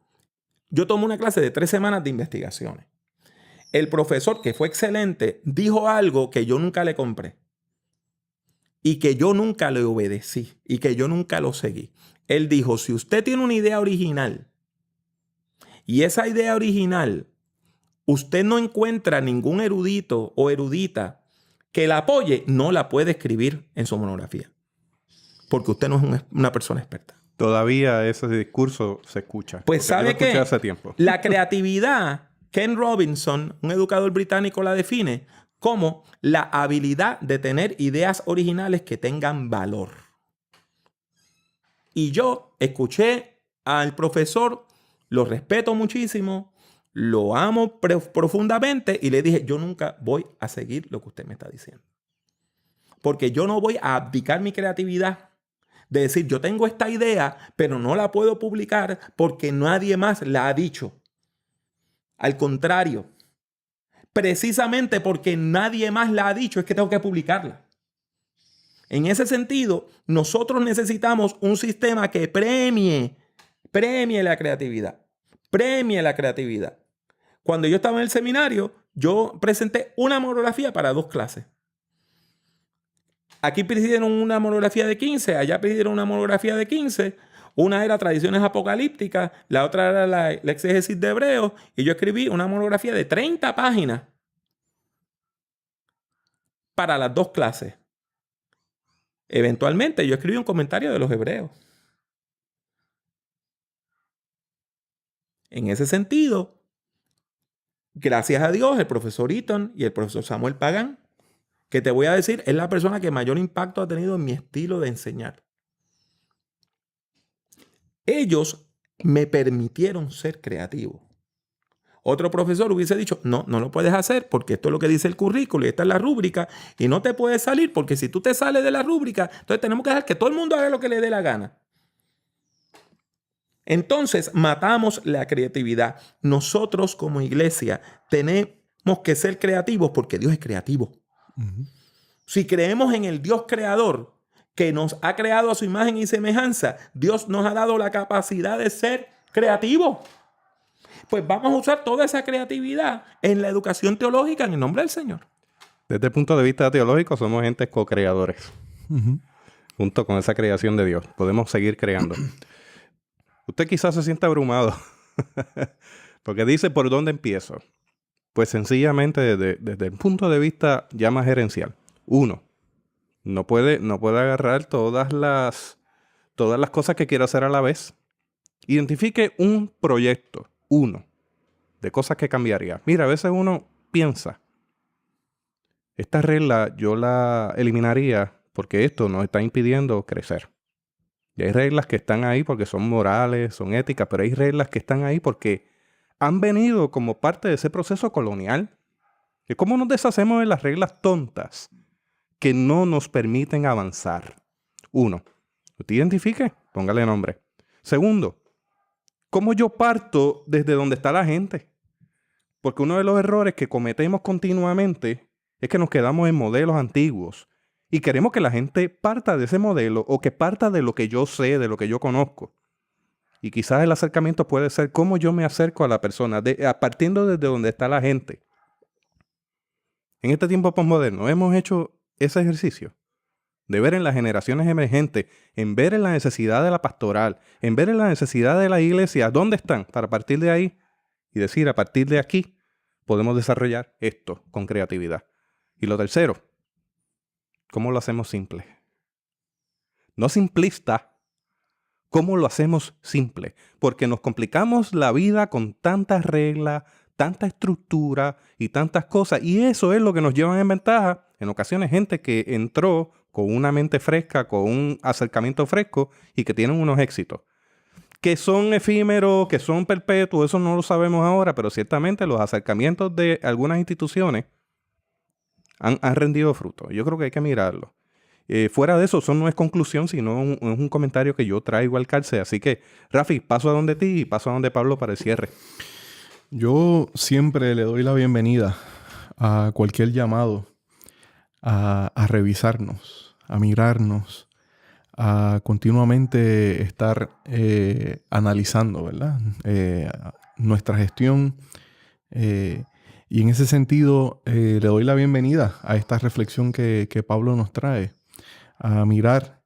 yo tomé una clase de 3 semanas de investigaciones. El profesor, que fue excelente, dijo algo que yo nunca le compré y que yo nunca le obedecí y que yo nunca lo seguí. Él dijo, si usted tiene una idea original y esa idea original usted no encuentra ningún erudito o erudita que la apoye, no la puede escribir en su monografía. Porque usted no es una persona experta. Todavía ese discurso se escucha. Pues ¿sabe qué? Hace tiempo. La creatividad, Ken Robinson, un educador británico, la define como la habilidad de tener ideas originales que tengan valor. Y yo escuché al profesor, lo respeto muchísimo, lo amo profundamente y le dije, yo nunca voy a seguir lo que usted me está diciendo. Porque yo no voy a abdicar mi creatividad de decir, yo tengo esta idea, pero no la puedo publicar porque nadie más la ha dicho. Al contrario, precisamente porque nadie más la ha dicho es que tengo que publicarla. En ese sentido, nosotros necesitamos un sistema que premie la creatividad. Premie la creatividad. Cuando yo estaba en el seminario, yo presenté una monografía para 2 clases. Aquí pidieron una monografía de 15, allá pidieron una monografía de 15. Una era tradiciones apocalípticas, la otra era la exégesis de Hebreos, y yo escribí una monografía de 30 páginas para las 2 clases. Eventualmente yo escribí un comentario de los Hebreos. En ese sentido, gracias a Dios, el profesor Eaton y el profesor Samuel Pagan, que te voy a decir, es la persona que mayor impacto ha tenido en mi estilo de enseñar. Ellos me permitieron ser creativo. Otro profesor hubiese dicho, no lo puedes hacer porque esto es lo que dice el currículo y esta es la rúbrica y no te puedes salir porque si tú te sales de la rúbrica, entonces tenemos que dejar que todo el mundo haga lo que le dé la gana. Entonces matamos la creatividad. Nosotros como iglesia tenemos que ser creativos porque Dios es creativo. Si creemos en el Dios creador que nos ha creado a su imagen y semejanza, Dios nos ha dado la capacidad de ser creativos. Pues vamos a usar toda esa creatividad en la educación teológica en el nombre del Señor. Desde el punto de vista teológico, somos entes co-creadores. Junto con esa creación de Dios. Podemos seguir creando. Usted quizás se sienta abrumado. Porque dice, ¿por dónde empiezo? Pues sencillamente desde el punto de vista ya más gerencial. 1. No puede agarrar todas las cosas que quiere hacer a la vez. Identifique un proyecto. 1. De cosas que cambiaría. Mira, a veces uno piensa, esta regla yo la eliminaría porque esto nos está impidiendo crecer. Y hay reglas que están ahí porque son morales, son éticas, pero hay reglas que están ahí porque han venido como parte de ese proceso colonial. ¿Y cómo nos deshacemos de las reglas tontas que no nos permiten avanzar? 1. Usted identifique, póngale nombre. 2. ¿Cómo yo parto desde donde está la gente? Porque uno de los errores que cometemos continuamente es que nos quedamos en modelos antiguos y queremos que la gente parta de ese modelo o que parta de lo que yo sé, de lo que yo conozco. Y quizás el acercamiento puede ser cómo yo me acerco a la persona, partiendo desde donde está la gente. En este tiempo posmoderno hemos hecho ese ejercicio de ver en las generaciones emergentes, en ver en la necesidad de la pastoral, en ver en la necesidad de la iglesia, ¿dónde están? Para partir de ahí y decir, a partir de aquí podemos desarrollar esto con creatividad. Y lo tercero, ¿cómo lo hacemos simple? No simplista, ¿Cómo lo hacemos simple? Porque nos complicamos la vida con tantas reglas, tanta estructura y tantas cosas. Y eso es lo que nos lleva en ventaja. En ocasiones, gente que entró con una mente fresca, con un acercamiento fresco y que tienen unos éxitos. Que son efímeros, que son perpetuos, eso no lo sabemos ahora, pero ciertamente los acercamientos de algunas instituciones han rendido fruto. Yo creo que hay que mirarlo. Fuera de eso, no es conclusión, sino es un comentario que yo traigo al cárcel. Así que, Rafi, paso a donde ti y paso a donde Pablo para el cierre. Yo siempre le doy la bienvenida a cualquier llamado a revisarnos, a mirarnos, a continuamente estar analizando, ¿verdad? Nuestra gestión. Y en ese sentido, le doy la bienvenida a esta reflexión que Pablo nos trae, a mirar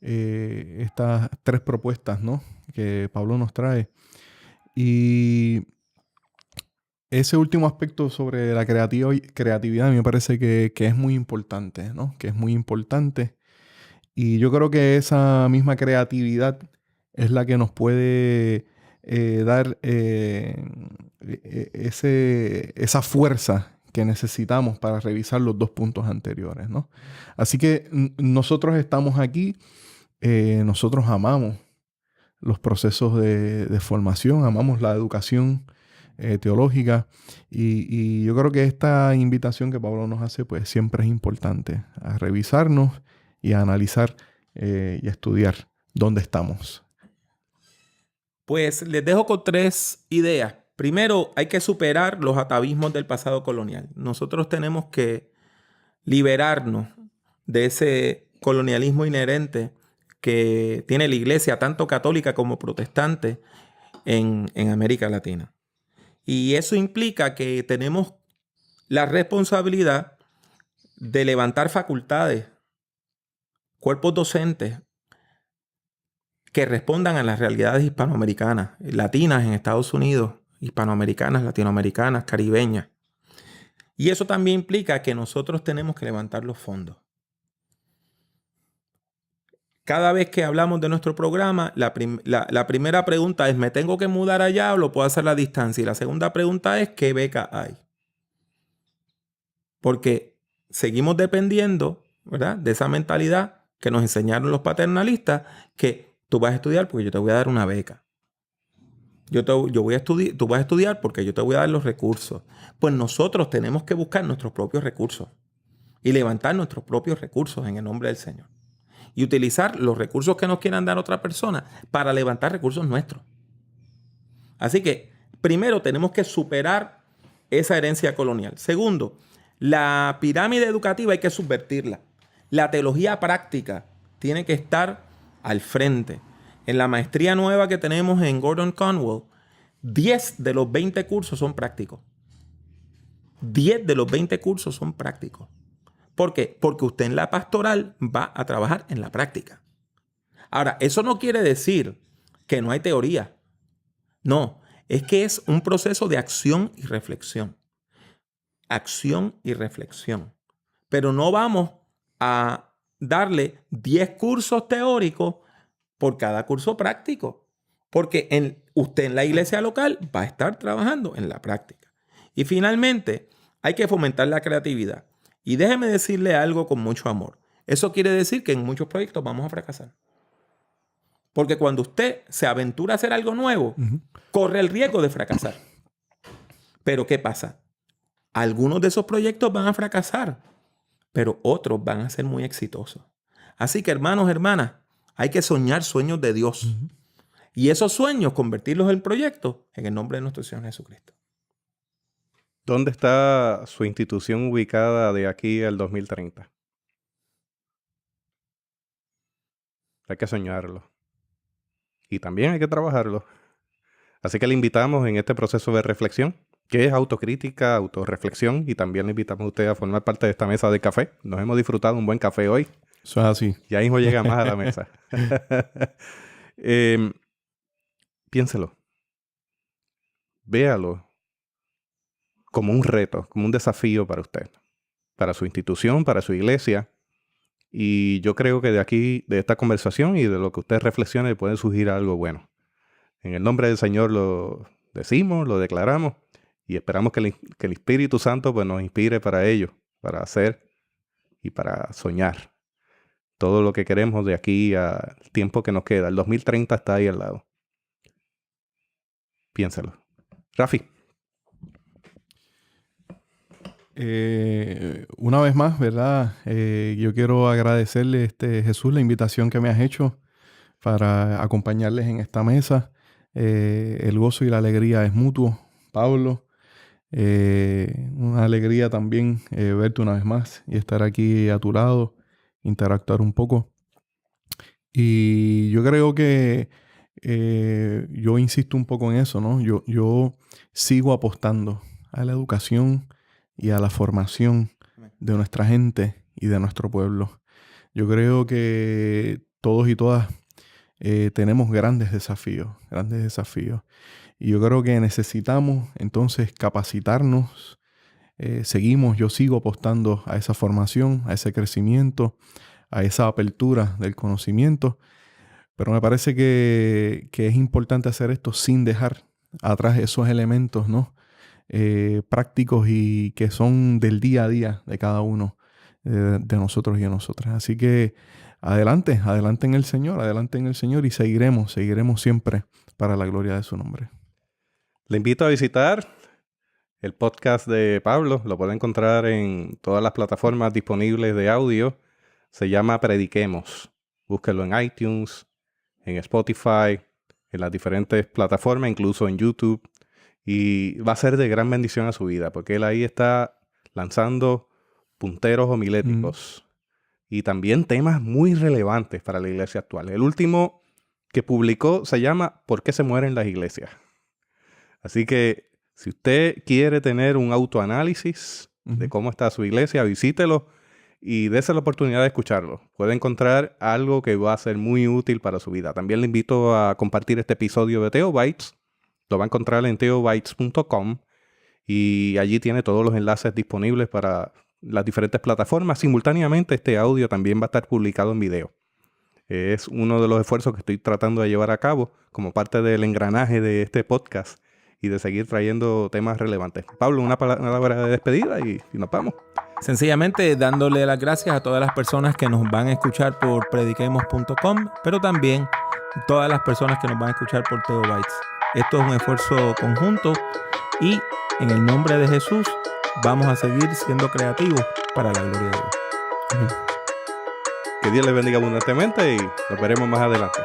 estas 3 propuestas, ¿no?, que Pablo nos trae. Y ese último aspecto sobre la creatividad a mí me parece que es muy importante, ¿no? Que es muy importante. Y yo creo que esa misma creatividad es la que nos puede dar esa fuerza que necesitamos para revisar los 2 puntos anteriores, ¿no? Así que nosotros estamos aquí, nosotros amamos los procesos de formación, amamos la educación teológica y yo creo que esta invitación que Pablo nos hace pues siempre es importante, a revisarnos y a analizar y a estudiar dónde estamos. Pues les dejo con 3 ideas. Primero, hay que superar los atavismos del pasado colonial. Nosotros tenemos que liberarnos de ese colonialismo inherente que tiene la iglesia, tanto católica como protestante, en América Latina. Y eso implica que tenemos la responsabilidad de levantar facultades, cuerpos docentes que respondan a las realidades hispanoamericanas, latinas en Estados Unidos, hispanoamericanas, latinoamericanas, caribeñas. Y eso también implica que nosotros tenemos que levantar los fondos. Cada vez que hablamos de nuestro programa, la primera pregunta es, ¿me tengo que mudar allá o lo puedo hacer a la distancia? Y la segunda pregunta es, ¿qué beca hay? Porque seguimos dependiendo, ¿verdad?, de esa mentalidad que nos enseñaron los paternalistas, que tú vas a estudiar porque yo te voy a dar una beca. Tú vas a estudiar porque yo te voy a dar los recursos. Pues nosotros tenemos que buscar nuestros propios recursos y levantar nuestros propios recursos en el nombre del Señor. Y utilizar los recursos que nos quieran dar otra persona para levantar recursos nuestros. Así que, primero, tenemos que superar esa herencia colonial. Segundo, la pirámide educativa hay que subvertirla. La teología práctica tiene que estar al frente. En la maestría nueva que tenemos en Gordon Conwell, 10 de los 20 cursos son prácticos. 10 de los 20 cursos son prácticos. ¿Por qué? Porque usted en la pastoral va a trabajar en la práctica. Ahora, eso no quiere decir que no hay teoría. No, es que es un proceso de acción y reflexión. Acción y reflexión. Pero no vamos a darle 10 cursos teóricos por cada curso práctico. Porque usted en la iglesia local va a estar trabajando en la práctica. Y finalmente, hay que fomentar la creatividad. Y déjeme decirle algo con mucho amor. Eso quiere decir que en muchos proyectos vamos a fracasar. Porque cuando usted se aventura a hacer algo nuevo, corre el riesgo de fracasar. Pero ¿qué pasa? Algunos de esos proyectos van a fracasar, pero otros van a ser muy exitosos. Así que, hermanos, hermanas, hay que soñar sueños de Dios. Y esos sueños, convertirlos en proyectos en el nombre de nuestro Señor Jesucristo. ¿Dónde está su institución ubicada de aquí al 2030? Hay que soñarlo. Y también hay que trabajarlo. Así que le invitamos en este proceso de reflexión, que es autocrítica, autorreflexión, y también le invitamos a usted a formar parte de esta mesa de café. Nos hemos disfrutado un buen café hoy. Eso es así. Ya mismo llega más a la mesa. Piénselo. Véalo como un reto, como un desafío para usted, para su institución, para su iglesia, Y yo creo que de aquí, de esta conversación y de lo que usted reflexione, puede surgir algo bueno. En el nombre del Señor lo decimos, lo declaramos y esperamos que el Espíritu Santo pues, nos inspire para ello, para hacer y para soñar todo lo que queremos de aquí al tiempo que nos queda. El 2030 está ahí al lado. Piénsalo. Rafi. Una vez más, ¿verdad? Yo quiero agradecerle, Jesús, la invitación que me has hecho para acompañarles en esta mesa. El gozo y la alegría es mutuo. Pablo, una alegría también verte una vez más y estar aquí a tu lado, interactuar un poco. Y yo creo que yo insisto un poco en eso, ¿no? Yo sigo apostando a la educación y a la formación de nuestra gente y de nuestro pueblo. Yo creo que todos y todas tenemos grandes desafíos. Y yo creo que necesitamos entonces capacitarnos. Yo sigo apostando a esa formación, a ese crecimiento, a esa apertura del conocimiento. Pero me parece que es importante hacer esto sin dejar atrás esos elementos, ¿no? Prácticos y que son del día a día de cada uno de nosotros y de nosotras. Así que adelante en el Señor y seguiremos siempre para la gloria de su nombre. Le invito a visitar el podcast de Pablo. Lo puede encontrar en todas las plataformas disponibles de audio. Se llama Prediquemos. Búsquelo en iTunes, en Spotify, en las diferentes plataformas, incluso en YouTube. Y va a ser de gran bendición a su vida, porque él ahí está lanzando punteros homiléticos y también temas muy relevantes para la iglesia actual. El último que publicó se llama ¿Por qué se mueren las iglesias? Así que si usted quiere tener un autoanálisis de cómo está su iglesia, visítelo y dése la oportunidad de escucharlo. Puede encontrar algo que va a ser muy útil para su vida. También le invito a compartir este episodio de Theobites. Lo va a encontrar en theobites.com y allí tiene todos los enlaces disponibles para las diferentes plataformas. Simultáneamente, este audio también va a estar publicado en video. Es uno de los esfuerzos que estoy tratando de llevar a cabo como parte del engranaje de este podcast y de seguir trayendo temas relevantes. Pablo, una palabra de despedida y nos vamos. Sencillamente dándole las gracias a todas las personas que nos van a escuchar por prediquemos.com, pero también todas las personas que nos van a escuchar por Theobites. Esto es un esfuerzo conjunto y en el nombre de Jesús vamos a seguir siendo creativos para la gloria de Dios. Que Dios les bendiga abundantemente y nos veremos más adelante.